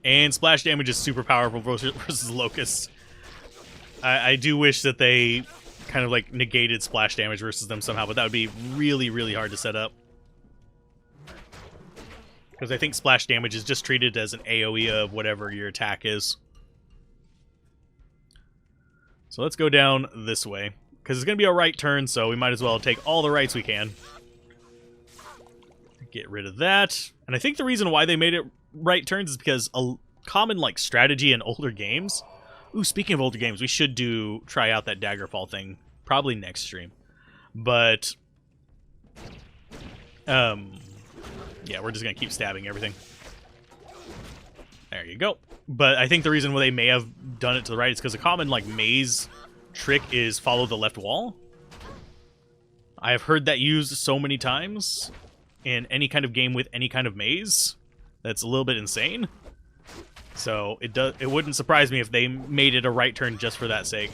And splash damage is super powerful versus Locust. I do wish that they kind of like negated splash damage versus them somehow, but that would be really, really hard to set up. Because I think splash damage is just treated as an AoE of whatever your attack is. So let's go down this way. Because it's going to be a right turn, so we might as well take all the rights we can. Get rid of that. And I think the reason why they made it right turns is because a common like strategy in older games. Ooh, speaking of older games, we should try out that Daggerfall thing probably next stream. But yeah, we're just gonna keep stabbing everything. There you go. But I think the reason why they may have done it to the right is because a common like maze trick is follow the left wall. I have heard that used so many times in any kind of game with any kind of maze. That's a little bit insane. So it wouldn't surprise me if they made it a right turn just for that sake.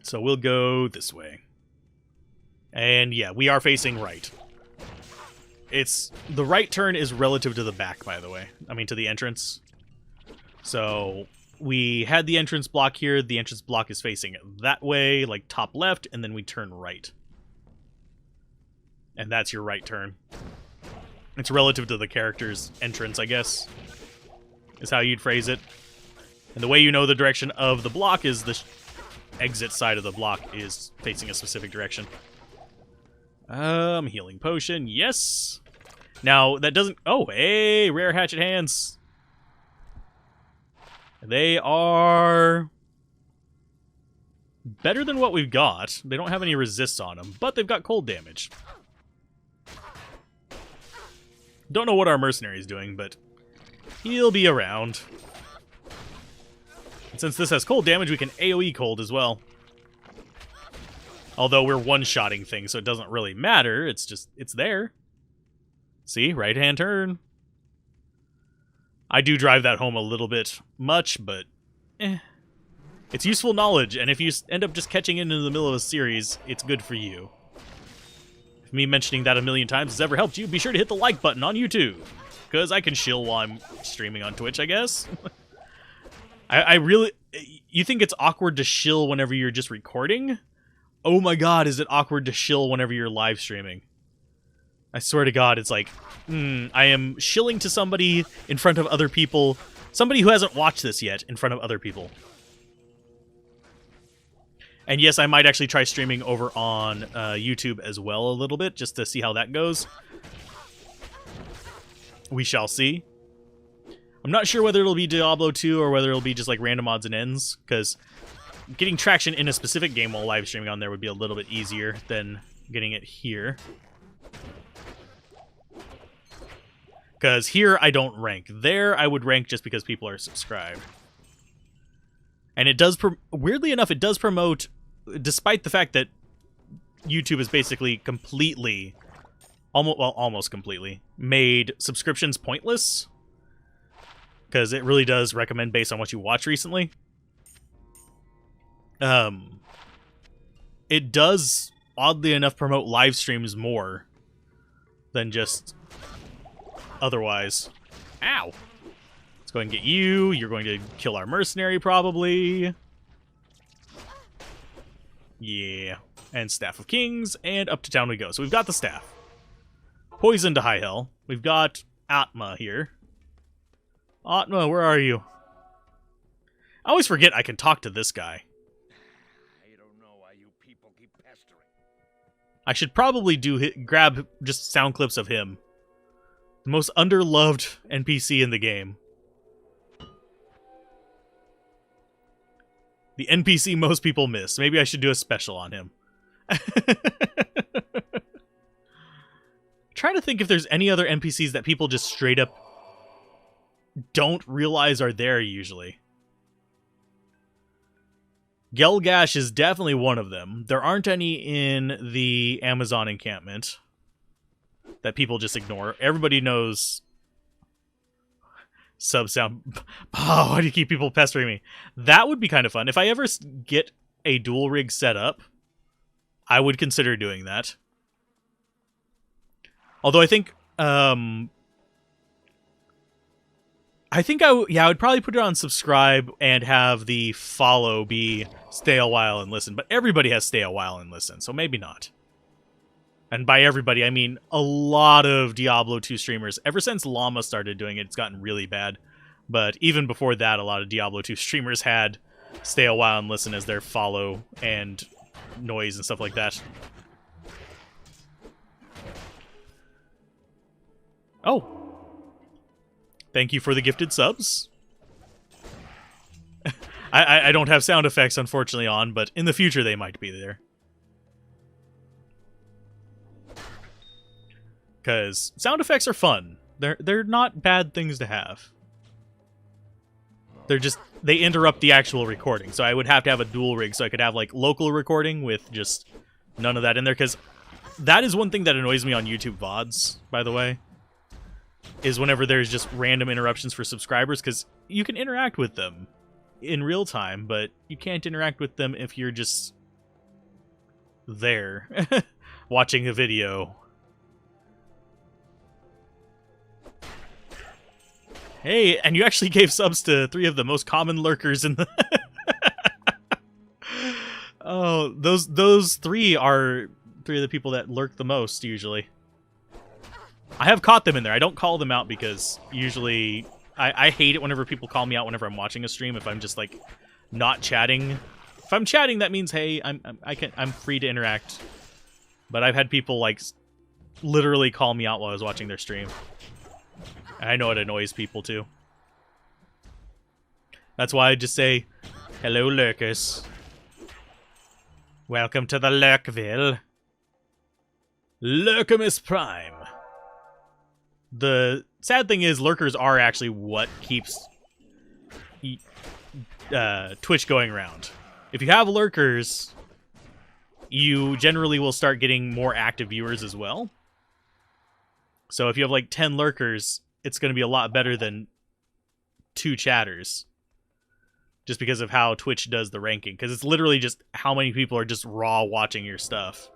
So we'll go this way. And yeah, we are facing right. The right turn is relative to the back, by the way. I mean, to the entrance. So we had the entrance block here. The entrance block is facing that way, like top left, and then we turn right. And that's your right turn. It's relative to the character's entrance, I guess, is how you'd phrase it. And the way you know the direction of the block is the exit side of the block is facing a specific direction. Healing potion, yes. Now, that doesn't... Oh, hey, rare hatchet hands. They are better than what we've got. They don't have any resists on them, but they've got cold damage. Don't know what our mercenary is doing, but he'll be around. And since this has cold damage, we can AoE cold as well. Although we're one-shotting things, so it doesn't really matter. It's just, it's there. See? Right-hand turn. I do drive that home a little bit much, but it's useful knowledge, and if you end up just catching it in the middle of a series, it's good for you. If me mentioning that a million times has ever helped you, be sure to hit the like button on YouTube, because I can shill while I'm streaming on Twitch, I guess. I really... You think it's awkward to shill whenever you're just recording? Oh my god, is it awkward to shill whenever you're live streaming? I swear to god, it's like, I am shilling to somebody in front of other people, somebody who hasn't watched this yet in front of other people. And yes, I might actually try streaming over on YouTube as well a little bit, just to see how that goes. We shall see. I'm not sure whether it'll be Diablo 2 or whether it'll be just like random odds and ends, because getting traction in a specific game while live streaming on there would be a little bit easier than getting it here. Because here I don't rank. There I would rank just because people are subscribed. And it does, weirdly enough, it does promote, despite the fact that YouTube is basically completely, almost completely, made subscriptions pointless. Because it really does recommend based on what you watch recently. It does, oddly enough, promote live streams more than just otherwise. Ow! Let's go ahead and get you. You're going to kill our mercenary, probably. Yeah. And Staff of Kings, and up to town we go. So we've got the staff. Poison to high hell. We've got Atma here. Atma, where are you? I always forget I can talk to this guy. I don't know why you people keep pestering. I should probably grab just sound clips of him. The most underloved NPC in the game. The NPC most people miss. Maybe I should do a special on him. Trying to think if there's any other NPCs that people just straight up don't realize are there usually. Gelgash is definitely one of them. There aren't any in the Amazon encampment that people just ignore. Everybody knows sub sound. Oh, why do you keep people pestering me? That would be kind of fun. If I ever get a dual rig set up, I would consider doing that. Although I think I think I would probably put it on subscribe and have the follow be stay a while and listen. But everybody has stay a while and listen, so maybe not. And by everybody, I mean a lot of Diablo 2 streamers. Ever since Llama started doing it, it's gotten really bad. But even before that, a lot of Diablo 2 streamers had stay a while and listen as their follow and noise and stuff like that. Oh. Thank you for the gifted subs. I don't have sound effects, unfortunately, on, but in the future they might be there. Because sound effects are fun. They're not bad things to have. They interrupt the actual recording. So I would have to have a dual rig so I could have like local recording with just none of that in there. Because that is one thing that annoys me on YouTube VODs, by the way. Is whenever there's just random interruptions for subscribers, because you can interact with them in real time, but you can't interact with them if you're just there watching a video. Hey, and you actually gave subs to 3 of the most common lurkers in the... Oh, those 3 are 3 of the people that lurk the most, usually. I have caught them in there. I don't call them out because usually... I hate it whenever people call me out whenever I'm watching a stream if I'm just, like, not chatting. If I'm chatting, that means, hey, I'm free to interact. But I've had people, like, literally call me out while I was watching their stream. I know it annoys people, too. That's why I just say, hello, lurkers. Welcome to the Lurkville. Lurkimus Prime. The sad thing is, lurkers are actually what keeps Twitch going around. If you have lurkers, you generally will start getting more active viewers as well. So if you have like 10 lurkers, it's going to be a lot better than 2 chatters. Just because of how Twitch does the ranking. Because it's literally just how many people are just raw watching your stuff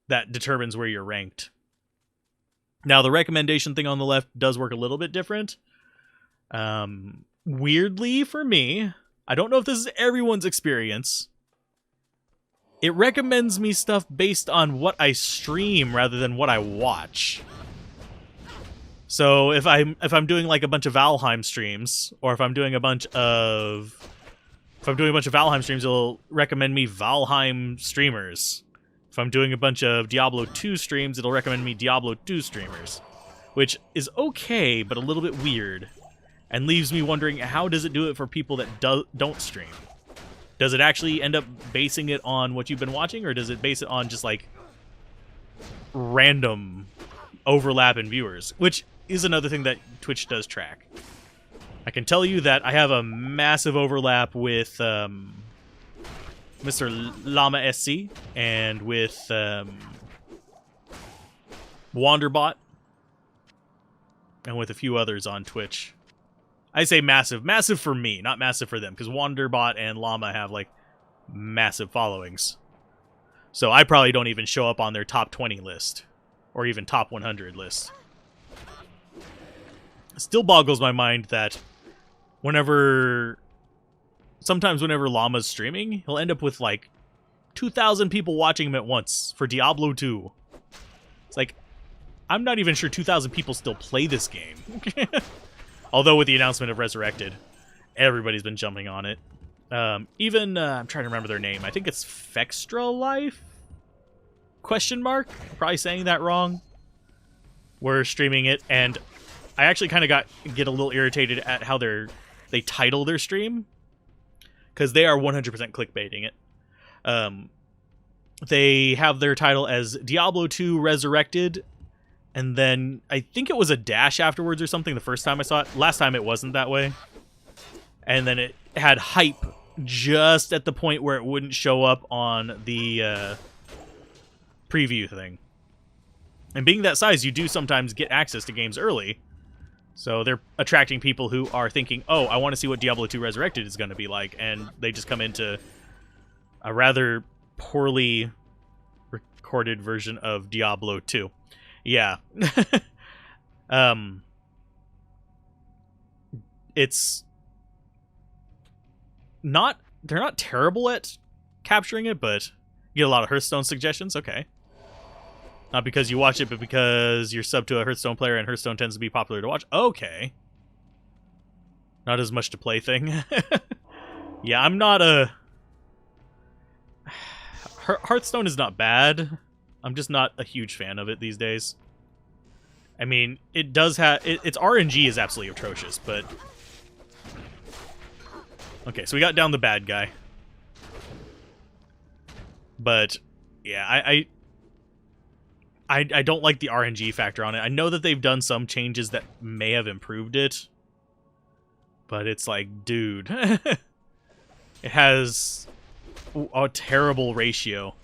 that determines where you're ranked. Now, the recommendation thing on the left does work a little bit different. Weirdly, for me, I don't know if this is everyone's experience. It recommends me stuff based on what I stream rather than what I watch. So if I'm doing like a bunch of Valheim streams, or if I'm doing a bunch of Valheim streams, it'll recommend me Valheim streamers. If I'm doing a bunch of Diablo 2 streams, it'll recommend me Diablo 2 streamers, which is okay, but a little bit weird, and leaves me wondering, how does it do it for people that don't stream? Does it actually end up basing it on what you've been watching, or does it base it on just like random overlap in viewers, which is another thing that Twitch does track. I can tell you that I have a massive overlap with Mr. Llama SC and with Wanderbot and with a few others on Twitch. I say massive. Massive for me, not massive for them, because Wanderbot and Llama have, like, massive followings. So I probably don't even show up on their top 20 list, or even top 100 list. It still boggles my mind that sometimes whenever Llama's streaming, he'll end up with, like, 2,000 people watching him at once for Diablo 2. It's like, I'm not even sure 2,000 people still play this game. Although with the announcement of Resurrected, everybody's been jumping on it. I'm trying to remember their name. I think it's Fextra Life? Question mark? I'm probably saying that wrong. We're streaming it, and I actually kind of get a little irritated at how they title their stream, because they are 100% clickbaiting it. They have their title as Diablo 2 Resurrected, and then I think it was a dash afterwards or something the first time I saw it. Last time it wasn't that way. And then it had hype just at the point where it wouldn't show up on the preview thing. And being that size, you do sometimes get access to games early. So they're attracting people who are thinking, oh, I want to see what Diablo 2 Resurrected is going to be like. And they just come into a rather poorly recorded version of Diablo 2. Yeah. it's not... They're not terrible at capturing it, but you get a lot of Hearthstone suggestions. Okay. Not because you watch it, but because you're sub to a Hearthstone player, and Hearthstone tends to be popular to watch. Okay. Not as much to play thing. Yeah, I'm not a... Hearthstone is not bad. I'm just not a huge fan of it these days. I mean, it does have... Its RNG is absolutely atrocious, but... Okay, so we got down the bad guy. But, yeah, I don't like the RNG factor on it. I know that they've done some changes that may have improved it. But it's like, dude. It has a terrible ratio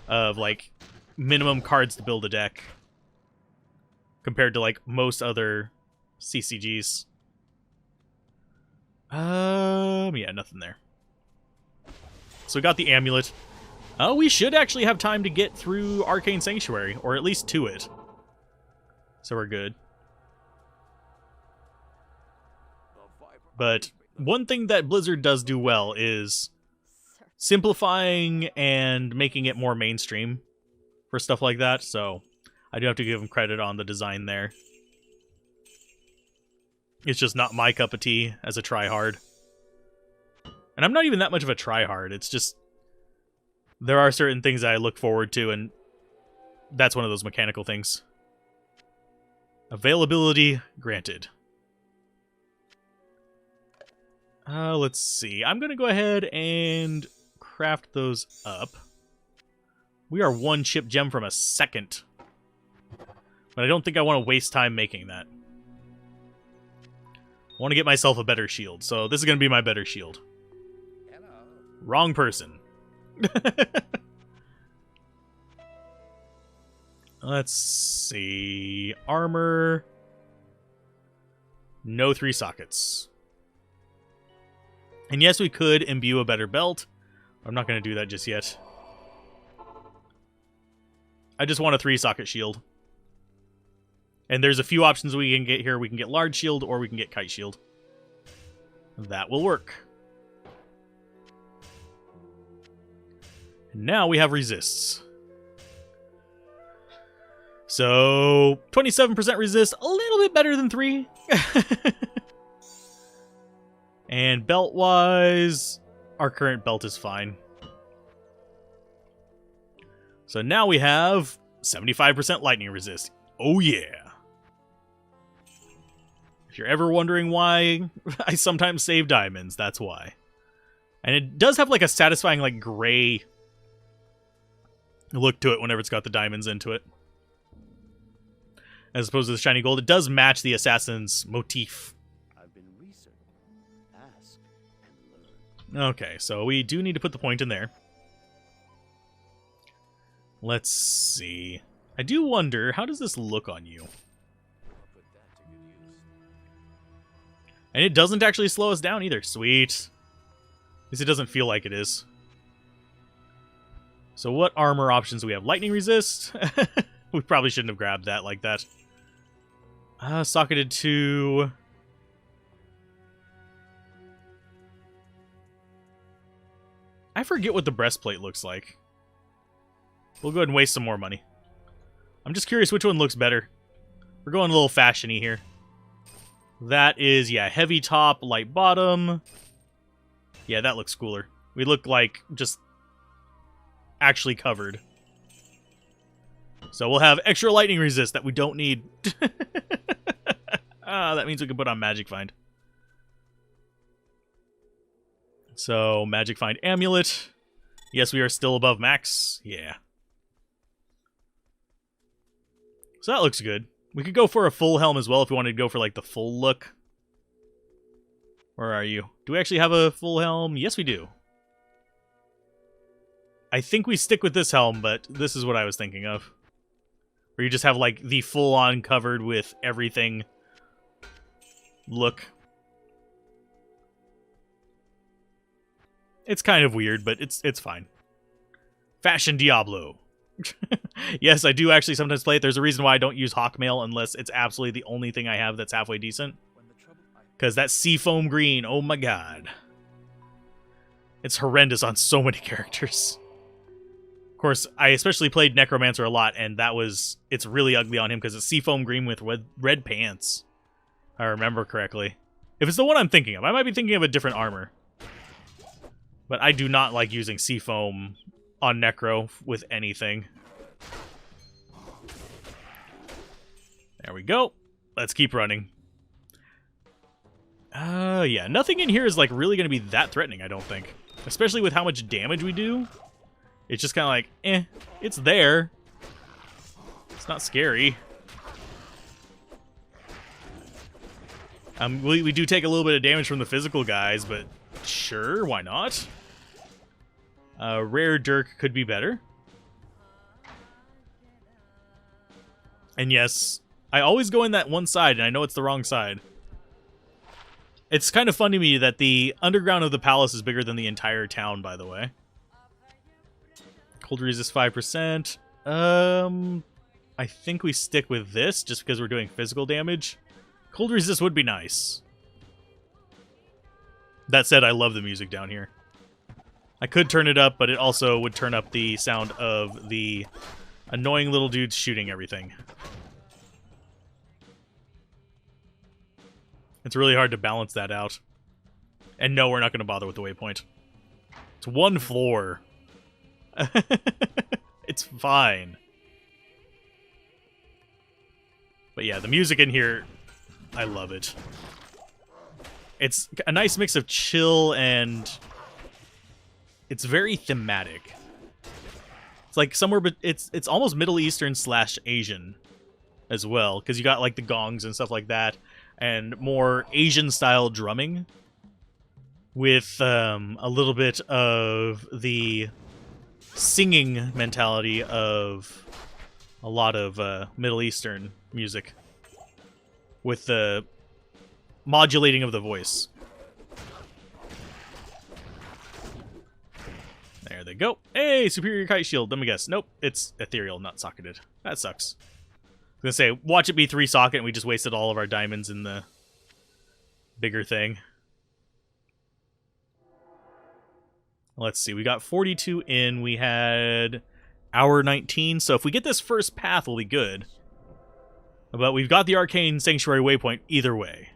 of, like, minimum cards to build a deck. Compared to, like, most other CCGs. Yeah, nothing there. So we got the amulet. Oh, we should actually have time to get through Arcane Sanctuary, or at least to it. So we're good. But one thing that Blizzard does do well is simplifying and making it more mainstream for stuff like that, so I do have to give them credit on the design there. It's just not my cup of tea as a tryhard. And I'm not even that much of a tryhard. It's just... There are certain things that I look forward to, and that's one of those mechanical things. Availability granted. Let's see. I'm going to go ahead and craft those up. We are one chip gem from a second. But I don't think I want to waste time making that. I want to get myself a better shield, so this is going to be my better shield. Hello. Wrong person. Let's see. Armor. No 3 sockets. And yes, we could imbue a better belt. I'm not going to do that just yet. I just want a 3-socket shield. And there's a few options we can get here. We can get large shield, or we can get kite shield. That will work. And now we have resists. So, 27% resist, a little bit better than 3. And belt-wise, our current belt is fine. So now we have 75% lightning resist. Oh yeah. If you're ever wondering why I sometimes save diamonds, that's why. And it does have like a satisfying like gray look to it whenever it's got the diamonds into it. As opposed to the shiny gold, it does match the assassin's motif. I've been researching. Ask and learn. Okay, so we do need to put the point in there. Let's see. I do wonder, how does this look on you? I'll put that to good use. And it doesn't actually slow us down either. Sweet. At least it doesn't feel like it is. So what armor options do we have? Lightning resist? We probably shouldn't have grabbed that like that. Socketed to... I forget what the breastplate looks like. We'll go ahead and waste some more money. I'm just curious which one looks better. We're going a little fashion-y here. That is, yeah, heavy top, light bottom. Yeah, that looks cooler. We look like just actually covered. So we'll have extra lightning resist that we don't need. That means we can put on Magic Find. So, Magic Find Amulet. Yes, we are still above max. Yeah. So that looks good. We could go for a full helm as well if we wanted to go for, like, the full look. Where are you? Do we actually have a full helm? Yes, we do. I think we stick with this helm, but this is what I was thinking of. Where you just have, like, the full-on covered with everything look. It's kind of weird, but it's fine. Fashion Diablo. Yes, I do actually sometimes play it. There's a reason why I don't use Hawkmail unless it's absolutely the only thing I have that's halfway decent. Because that seafoam green, oh my god. It's horrendous on so many characters. Of course, I especially played Necromancer a lot, and it's really ugly on him because it's seafoam green with red pants. If I remember correctly. If it's the one I'm thinking of, I might be thinking of a different armor. But I do not like using seafoam on Necro with anything. There we go. Let's keep running. Yeah, nothing in here is like really going to be that threatening, I don't think. Especially with how much damage we do. It's just kind of like, it's there. It's not scary. We do take a little bit of damage from the physical guys, but sure, why not? Rare Dirk could be better. And yes, I always go in that one side, and I know it's the wrong side. It's kind of fun to me that the underground of the palace is bigger than the entire town, by the way. Cold resist 5%. I think we stick with this, just because we're doing physical damage. Cold resist would be nice. That said, I love the music down here. I could turn it up, but it also would turn up the sound of the annoying little dudes shooting everything. It's really hard to balance that out. And no, we're not going to bother with the waypoint. It's one floor. It's fine. But yeah, the music in here, I love it. It's a nice mix of chill and it's very thematic. It's like somewhere, but it's almost Middle Eastern / Asian as well, because you got like the gongs and stuff like that, and more Asian style drumming with a little bit of the singing mentality of a lot of Middle Eastern music with the modulating of the voice. There they go. Hey, superior kite shield. Let me guess. Nope, it's ethereal, not socketed. That sucks. I was gonna say, watch it be 3 socket and we just wasted all of our diamonds in the bigger thing. Let's see, we got 42 in, we had hour 19, so if we get this first path, we'll be good. But we've got the Arcane Sanctuary waypoint either way.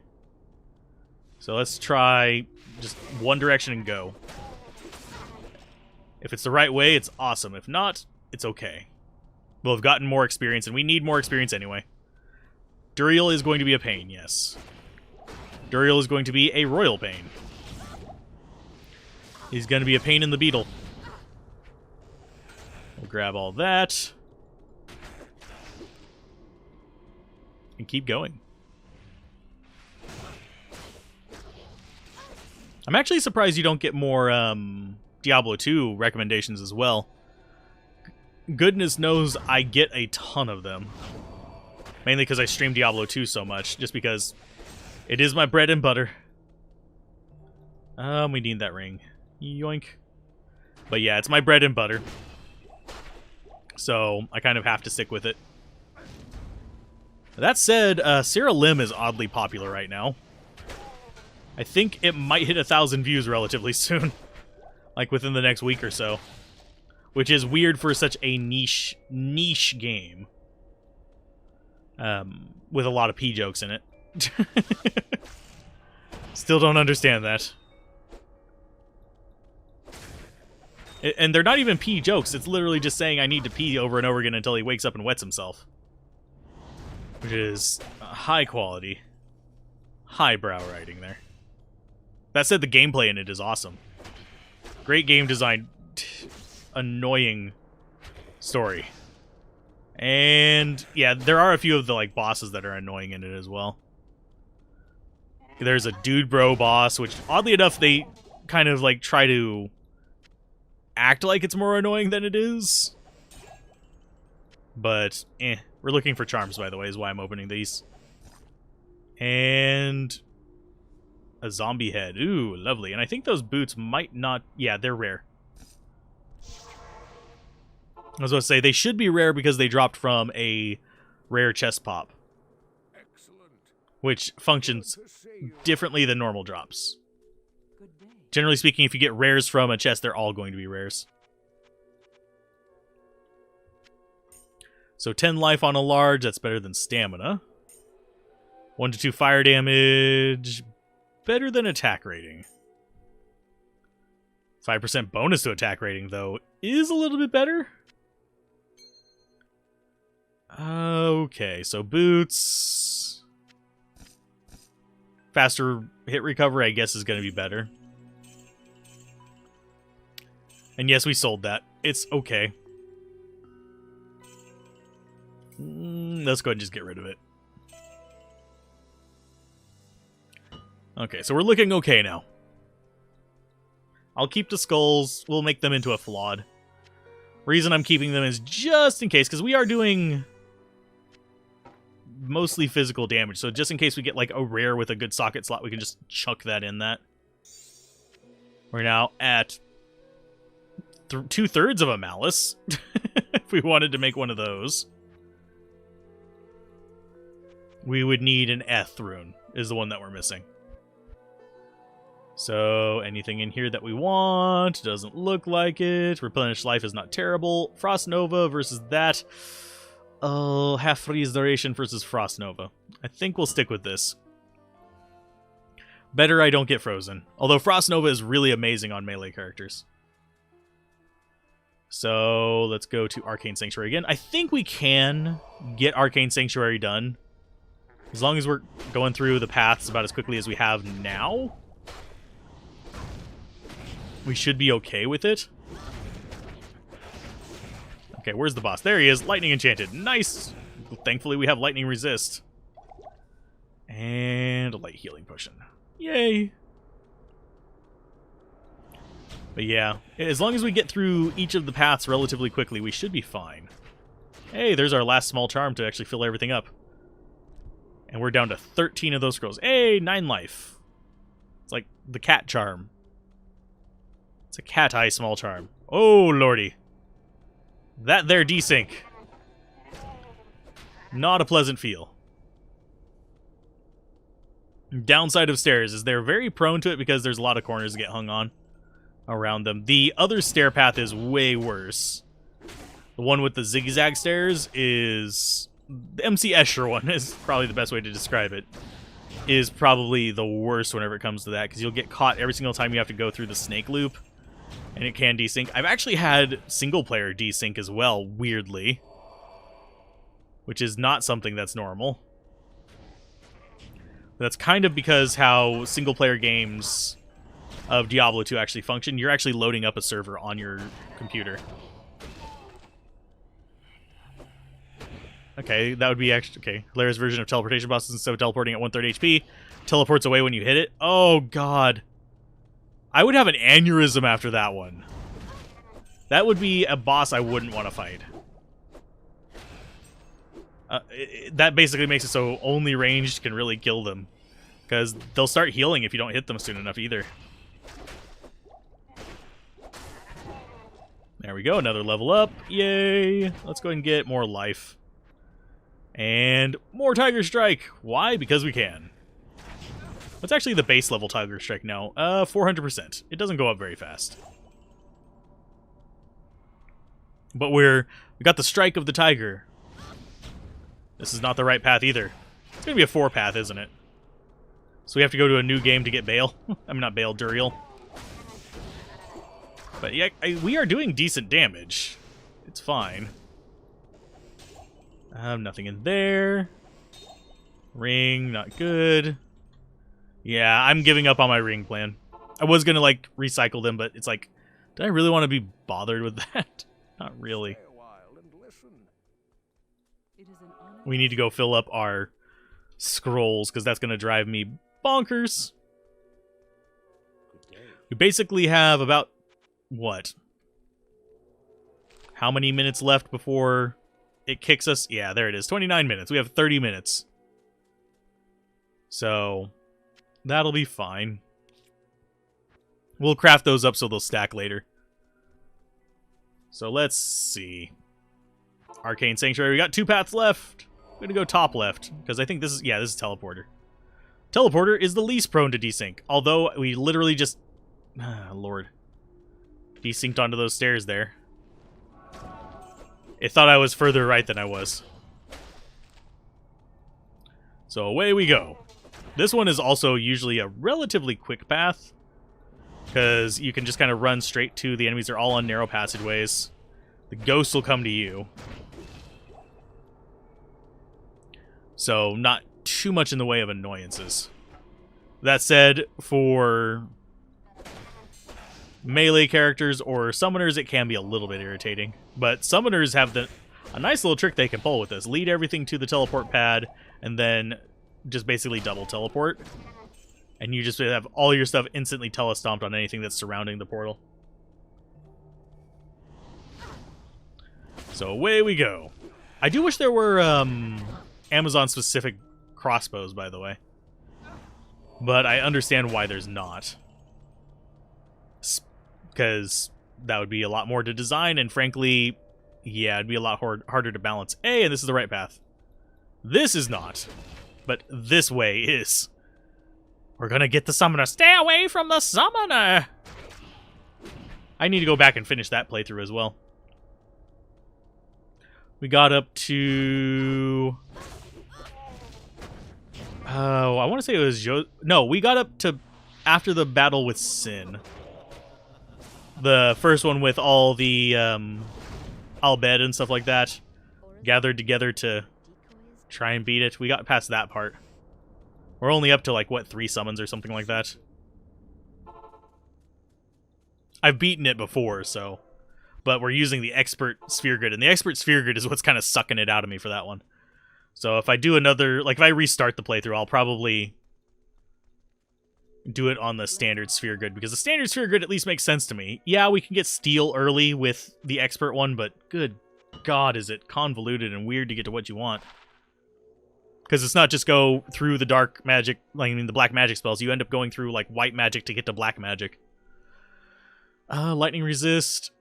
So let's try just one direction and go. If it's the right way, it's awesome. If not, it's okay. We'll have gotten more experience, and we need more experience anyway. Duriel is going to be a pain, yes. Duriel is going to be a royal pain. He's going to be a pain in the beetle. We'll grab all that. And keep going. I'm actually surprised you don't get more Diablo 2 recommendations as well. Goodness knows I get a ton of them. Mainly because I stream Diablo 2 so much, just because it is my bread and butter. We need that ring. Yoink. But yeah, it's my bread and butter. So I kind of have to stick with it. That said, Sarah Lim is oddly popular right now. I think it might hit 1,000 views relatively soon. Like within the next week or so. Which is weird for such a niche game. With a lot of pee jokes in it. Still don't understand that. And they're not even pee jokes. It's literally just saying I need to pee over and over again until he wakes up and wets himself. Which is high quality. Highbrow writing there. That said, the gameplay in it is awesome. Great game design. Annoying story. And yeah, there are a few of the like bosses that are annoying in it as well. There's a dude bro boss, which oddly enough they kind of like try to act like it's more annoying than it is. But we're looking for charms, by the way, is why I'm opening these. And a zombie head. Ooh, lovely. And I think those boots might not... Yeah, they're rare. I was going to say, they should be rare because they dropped from a rare chest pop. Excellent. which functions differently than normal drops. Good day. Generally speaking, if you get rares from a chest, they're all going to be rares. So 10 life on a large, that's better than stamina. 1 to 2 fire damage, better than attack rating. 5% bonus to attack rating, though, is a little bit better. Okay, so boots. Faster hit recovery, I guess, is going to be better. And yes, we sold that. It's okay. Let's go ahead and just get rid of it. Okay, so we're looking okay now. I'll keep the skulls. We'll make them into a flawed. Reason I'm keeping them is just in case, because we are doing mostly physical damage. So just in case we get like a rare with a good socket slot, we can just chuck that in that. We're now at 2/3 of a malice. If we wanted to make one of those. We would need an Eth rune, is the one that we're missing. So, anything in here that we want? Doesn't look like it. Replenish life is not terrible. Frost Nova versus that. Oh, half freeze duration versus Frost Nova. I think we'll stick with this. Better I don't get frozen. Although Frost Nova is really amazing on melee characters. So, let's go to Arcane Sanctuary again. I think we can get Arcane Sanctuary done. As long as we're going through the paths about as quickly as we have now, we should be okay with it. Okay, where's the boss? There he is. Lightning Enchanted. Nice! Thankfully, we have Lightning Resist. And a Light Healing Potion. Yay! But yeah, as long as we get through each of the paths relatively quickly, we should be fine. Hey, there's our last small charm to actually fill everything up. And we're down to 13 of those scrolls. Hey, 9 life. It's like the cat charm. It's a cat eye small charm. Oh, lordy. That there desync. Not a pleasant feel. Downside of stairs is they're very prone to it because there's a lot of corners to get hung on around them. The other stair path is way worse. The one with the zigzag stairs is... The MC Escher one is probably the best way to describe it. Is probably the worst whenever it comes to that, because you'll get caught every single time you have to go through the snake loop, and it can desync. I've actually had single-player desync as well, weirdly, which is not something that's normal. That's kind of because how single-player games of Diablo 2 actually function. You're actually loading up a server on your computer. Okay, that would be actually... Okay, Hilarious version of teleportation bosses, instead of teleporting at 1/3 HP, teleports away when you hit it. Oh, God. I would have an aneurysm after that one. That would be a boss I wouldn't want to fight. That basically makes it so only ranged can really kill them. Because they'll start healing if you don't hit them soon enough either. There we go, another level up. Yay! Let's go ahead and get more life. And more Tiger Strike. Why? Because we can. What's actually the base level Tiger Strike now? 400%. It doesn't go up very fast. But we got the Strike of the Tiger. This is not the right path either. It's gonna be a 4-path, isn't it? So we have to go to a new game to get Bale. I mean, not Bale, Duriel. But yeah, we are doing decent damage. It's fine. Nothing in there. Ring, not good. Yeah, I'm giving up on my ring plan. I was gonna, like, recycle them, but it's like, did I really want to be bothered with that? Not really. We need to go fill up our scrolls, because that's gonna drive me bonkers. We basically have about, what? How many minutes left before it kicks us? Yeah, there it is. 29 minutes. We have 30 minutes. So, that'll be fine. We'll craft those up so they'll stack later. So, let's see. Arcane Sanctuary. We got 2 paths left. I'm going to go top left, because I think this is... Yeah, this is teleporter. Teleporter is the least prone to desync, although we literally just... Lord. Desynced onto those stairs there. It thought I was further right than I was. So away we go. This one is also usually a relatively quick path, because you can just kind of run straight to the enemies. They're all on narrow passageways. The ghosts will come to you. So not too much in the way of annoyances. That said, for melee characters or summoners, it can be a little bit irritating. But summoners have a nice little trick they can pull with this. Lead everything to the teleport pad, and then just basically double teleport. And you just have all your stuff instantly telestomped on anything that's surrounding the portal. So away we go. I do wish there were Amazon-specific crossbows, by the way. But I understand why there's not. Because that would be a lot more to design, and frankly, yeah, it'd be a lot harder to balance. Hey, and this is the right path. This is not. But this way is. We're gonna get the summoner. Stay away from the summoner! I need to go back and finish that playthrough as well. We got up to... Oh, I want to say it was No, we got up to after the battle with Sin. The first one with all the Albed and stuff like that. Gathered together to try and beat it. We got past that part. We're only up to, like, what, 3 summons or something like that? I've beaten it before, so... But we're using the Expert Sphere Grid, and the Expert Sphere Grid is what's kind of sucking it out of me for that one. So if I do another... Like, if I restart the playthrough, I'll probably do it on the Standard Sphere Grid, because the Standard Sphere Grid at least makes sense to me. Yeah, we can get Steel early with the Expert one, but good God, is it convoluted and weird to get to what you want. Because it's not just go through the dark magic, I mean the black magic spells. You end up going through like white magic to get to black magic. Lightning resist.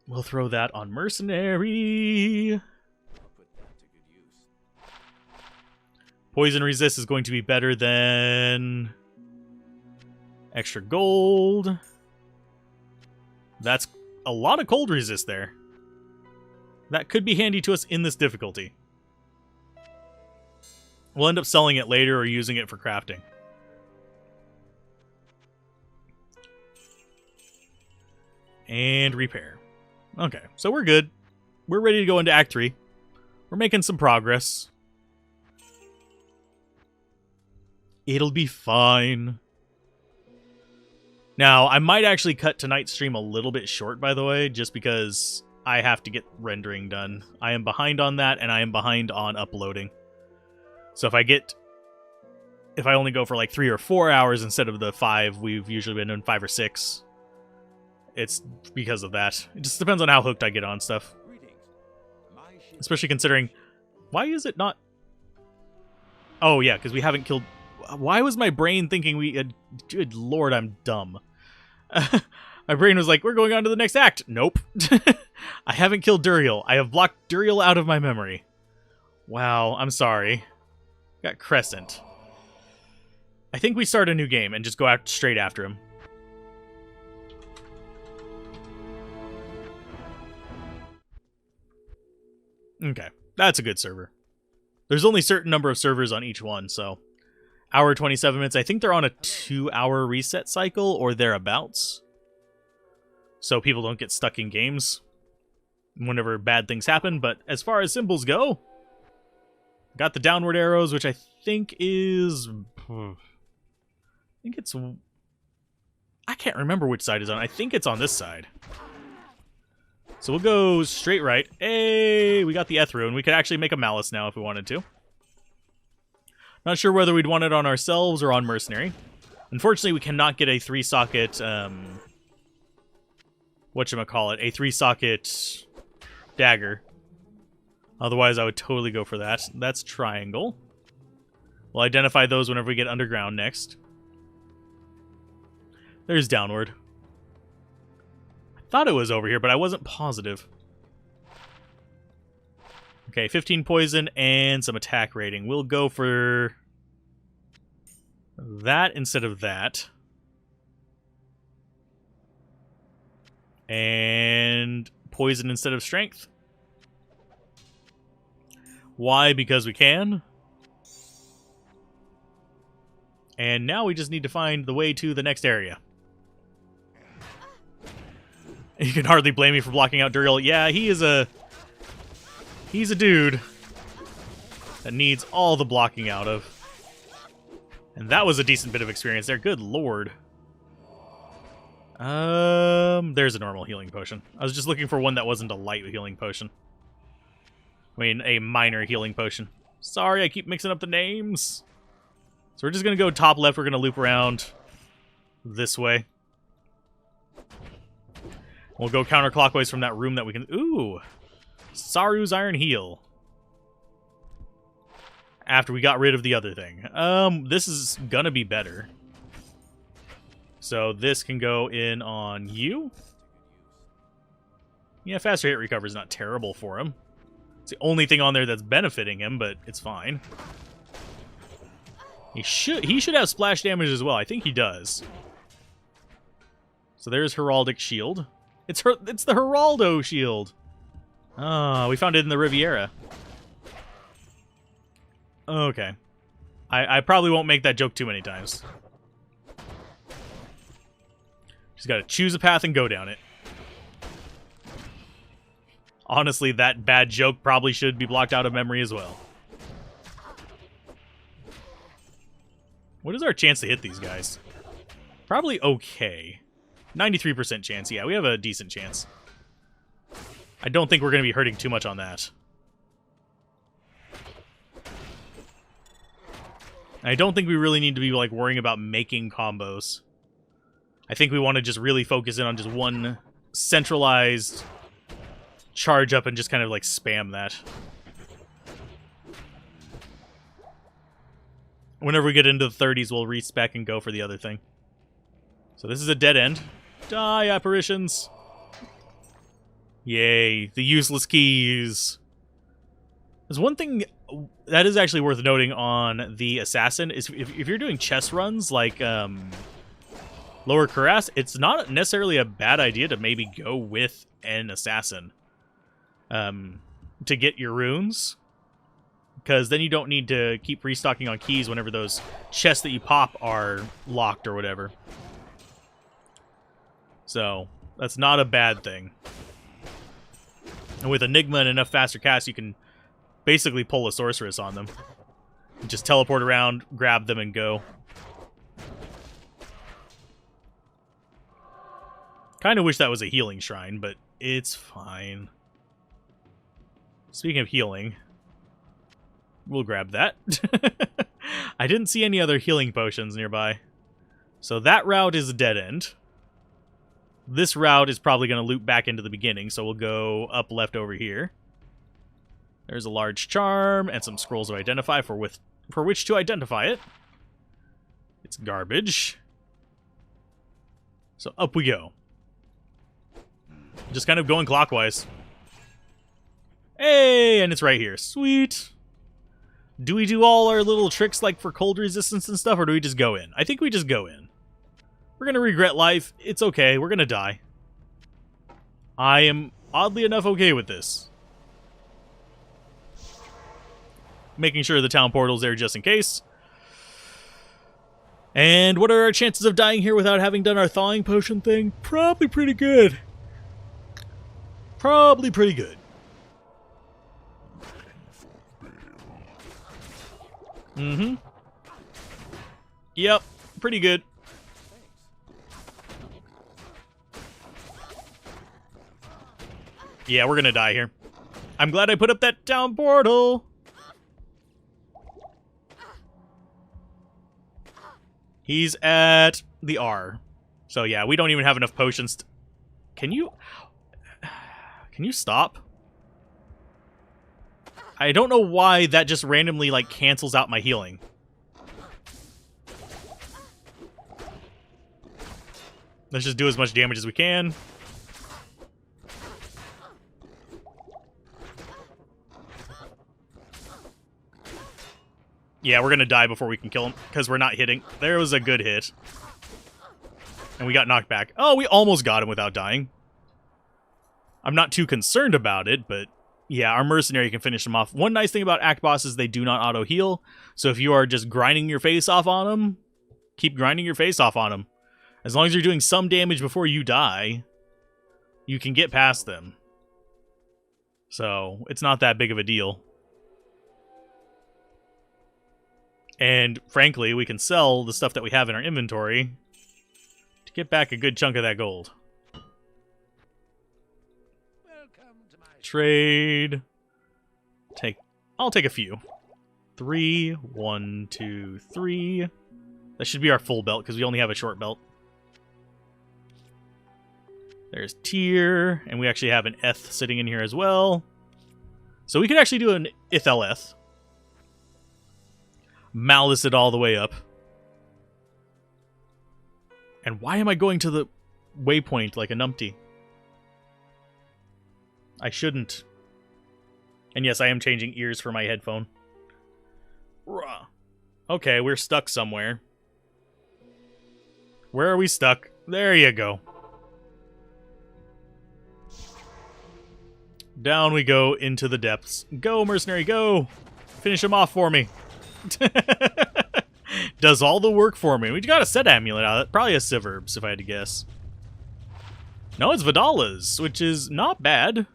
We'll throw that on mercenary. Poison resist is going to be better than extra gold. That's a lot of cold resist there. That could be handy to us in this difficulty. We'll end up selling it later or using it for crafting. And repair. Okay, so we're good. We're ready to go into Act 3. We're making some progress. It'll be fine. Now, I might actually cut tonight's stream a little bit short, by the way, just because I have to get rendering done. I am behind on that, and I am behind on uploading. So if I only go for like 3 or 4 hours instead of the 5 we've usually been doing, 5 or 6, it's because of that. It just depends on how hooked I get on stuff. Especially considering, why is it not... Oh yeah, because we haven't killed... Why was my brain thinking we had... Good lord, I'm dumb. My brain was like, we're going on to the next act. Nope. I haven't killed Duriel. I have blocked Duriel out of my memory. Wow, I'm sorry. Got Crescent. I think we start a new game and just go out straight after him. Okay, that's a good server. There's only a certain number of servers on each one, so... Hour 27 minutes. I think they're on a 2-hour reset cycle or thereabouts. So people don't get stuck in games whenever bad things happen. But as far as symbols go, got the downward arrows, which I think is... I can't remember which side is on. I think it's on this side. So we'll go straight right. Hey, we got the Ethru, and we could actually make a Malice now if we wanted to. Not sure whether we'd want it on ourselves or on Mercenary. Unfortunately, we cannot get a 3-socket, whatchamacallit, a 3-socket dagger. Otherwise, I would totally go for that. That's triangle. We'll identify those whenever we get underground next. There's downward. I thought it was over here, but I wasn't positive. Okay, 15 poison and some attack rating. We'll go for that instead of that. And poison instead of strength. Why? Because we can. And now we just need to find the way to the next area. You can hardly blame me for blocking out Duriel. Yeah, he's a dude that needs all the blocking out of. And that was a decent bit of experience there. Good lord. There's a normal healing potion. I was just looking for one that wasn't a light healing potion. I mean, a minor healing potion. Sorry, I keep mixing up the names. So we're just going to go top left. We're going to loop around this way. We'll go counterclockwise from that room that we can... Ooh! Saru's Iron Heel. After we got rid of the other thing. This is gonna be better. So this can go in on you. Yeah, faster hit recovery is not terrible for him. It's the only thing on there that's benefiting him, but it's fine. He should have splash damage as well. I think he does. So there's Heraldic Shield. It's the Geraldo shield. Oh, we found it in the Riviera. Okay. I probably won't make that joke too many times. Just gotta choose a path and go down it. Honestly, that bad joke probably should be blocked out of memory as well. What is our chance to hit these guys? Probably okay. 93% chance. Yeah, we have a decent chance. I don't think we're going to be hurting too much on that. I don't think we really need to be like worrying about making combos. I think we want to just really focus in on just one centralized charge up and just kind of like spam that. Whenever we get into the 30s, we'll respec and go for the other thing. So this is a dead end. Die, apparitions! Yay, the useless keys. There's one thing that is actually worth noting on the assassin is if you're doing chest runs like Lower Cuirass, it's not necessarily a bad idea to maybe go with an assassin to get your runes, because then you don't need to keep restocking on keys whenever those chests that you pop are locked or whatever. So that's not a bad thing. And with Enigma and enough faster casts, you can basically pull a sorceress on them. Just teleport around, grab them, and go. Kind of wish that was a healing shrine, but it's fine. Speaking of healing, we'll grab that. I didn't see any other healing potions nearby. So that route is a dead end. This route is probably going to loop back into the beginning, so we'll go up left over here. There's a large charm and some scrolls to identify for which to identify it. It's garbage. So up we go. Just kind of going clockwise. Hey, and it's right here. Sweet. Do we do all our little tricks like for cold resistance and stuff, or do we just go in? I think we just go in. We're going to regret life. It's okay. We're going to die. I am oddly enough okay with this. Making sure the town portal's there just in case. And what are our chances of dying here without having done our thawing potion thing? Probably pretty good. Probably pretty good. Mm-hmm. Yep, pretty good. Yeah, we're gonna die here. I'm glad I put up that town portal. He's at the R. So yeah, we don't even have enough potions. Can you stop? I don't know why that just randomly like cancels out my healing. Let's just do as much damage as we can. Yeah, we're going to die before we can kill him, because we're not hitting. There was a good hit. And we got knocked back. Oh, we almost got him without dying. I'm not too concerned about it, but yeah, our mercenary can finish him off. One nice thing about act bosses, they do not auto-heal. So if you are just grinding your face off on them, keep grinding your face off on them. As long as you're doing some damage before you die, you can get past them. So it's not that big of a deal. And frankly, we can sell the stuff that we have in our inventory to get back a good chunk of that gold. Trade. I'll take a few. 3, 1, 2, 3. That should be our full belt because we only have a short belt. There's tier, and we actually have an eth sitting in here as well. So we could actually do an itheleth. Malice it all the way up. And why am I going to the waypoint like a numpty? I shouldn't. And yes, I am changing ears for my headphone. Okay, we're stuck somewhere. Where are we stuck? There you go. Down we go into the depths. Go, mercenary, go! Finish him off for me. Does all the work for me. We got a set amulet out of it. Probably a Siverbs, if I had to guess. No, it's Vidala's, which is not bad.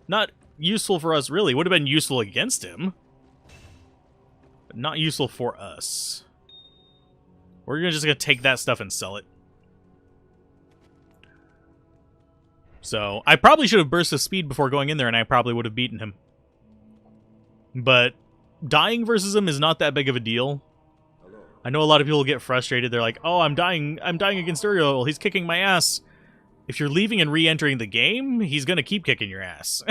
Not useful for us, really. Would have been useful against him. But not useful for us. We're just going to take that stuff and sell it. So, I probably should have burst the speed before going in there, and I probably would have beaten him. But dying versus him is not that big of a deal. I know a lot of people get frustrated. They're like, oh, I'm dying against Duriel. He's kicking my ass. If you're leaving and re-entering the game, he's going to keep kicking your ass.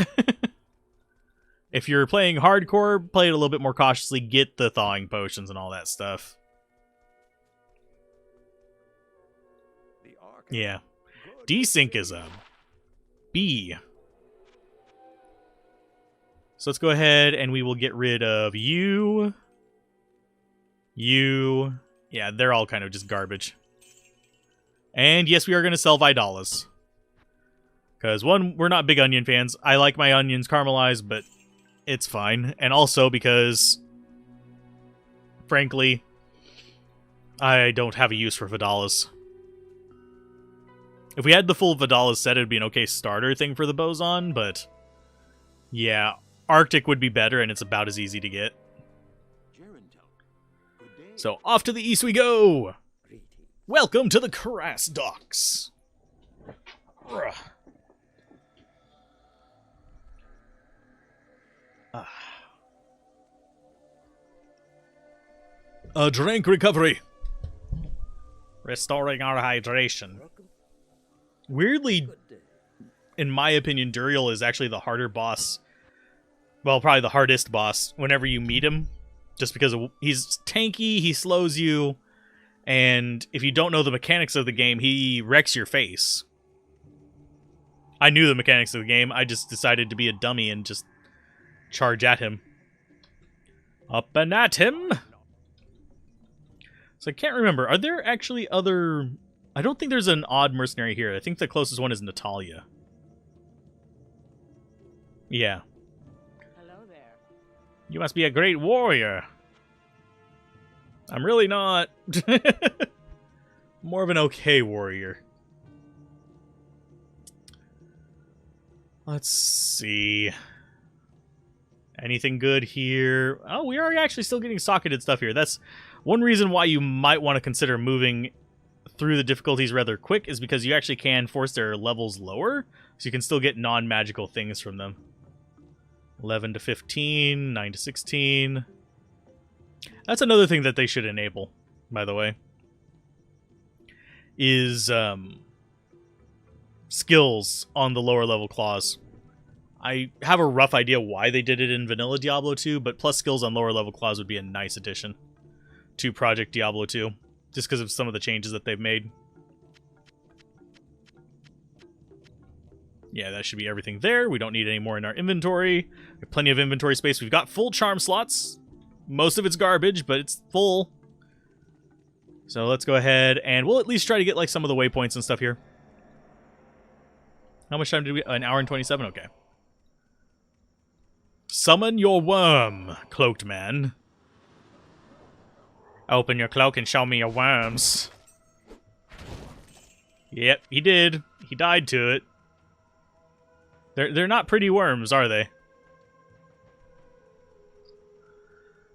If you're playing hardcore, play it a little bit more cautiously. Get the thawing potions and all that stuff. Yeah. Desync is a B. So let's go ahead and we will get rid of you. You. Yeah, they're all kind of just garbage. And yes, we are going to sell Vidalas. Because, one, we're not big onion fans. I like my onions caramelized, but it's fine. And also because, frankly, I don't have a use for Vidalas. If we had the full Vidalas set, it would be an okay starter thing for the Boson, but yeah, Arctic would be better, and it's about as easy to get. So, off to the east we go! Welcome to the Crass Docks! A drink recovery! Restoring our hydration. Weirdly, in my opinion, Duriel is actually the harder boss. Well, probably the hardest boss whenever you meet him. Just because he's tanky, he slows you, and if you don't know the mechanics of the game, he wrecks your face. I knew the mechanics of the game, I just decided to be a dummy and just charge at him. Up and at him! So I can't remember, are there actually other... I don't think there's an odd mercenary here. I think the closest one is Natalia. Yeah. Hello there. You must be a great warrior. I'm really not. More of an okay warrior. Let's see. Anything good here? Oh, we are actually still getting socketed stuff here. That's one reason why you might want to consider moving through the difficulties rather quick, is because you actually can force their levels lower, so you can still get non-magical things from them. 11 to 15, 9 to 16. That's another thing that they should enable, by the way. Is skills on the lower level claws. I have a rough idea why they did it in vanilla Diablo 2, but plus skills on lower level claws would be a nice addition to Project Diablo 2, just because of some of the changes that they've made. Yeah, that should be everything there. We don't need any more in our inventory. We have plenty of inventory space. We've got full charm slots. Most of it's garbage, but it's full. So let's go ahead and we'll at least try to get like some of the waypoints and stuff here. How much time did we... An hour and 27? Okay. Summon your worm, cloaked man. Open your cloak and show me your worms. Yep, he did. He died to it. They're not pretty worms, are they?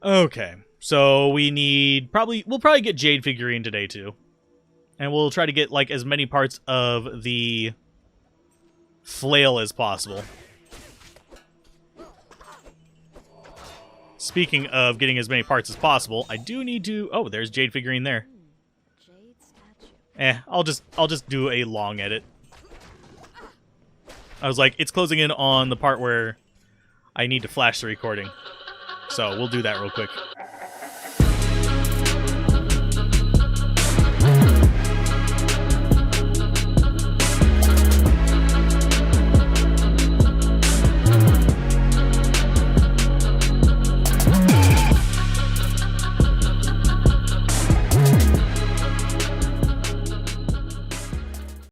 Okay, so we need we'll probably get Jade figurine today too, and we'll try to get like as many parts of the flail as possible. Speaking of getting as many parts as possible, I do need to. Oh, there's Jade figurine there. I'll just do a long edit. I was like, it's closing in on the part where I need to flash the recording. So we'll do that real quick.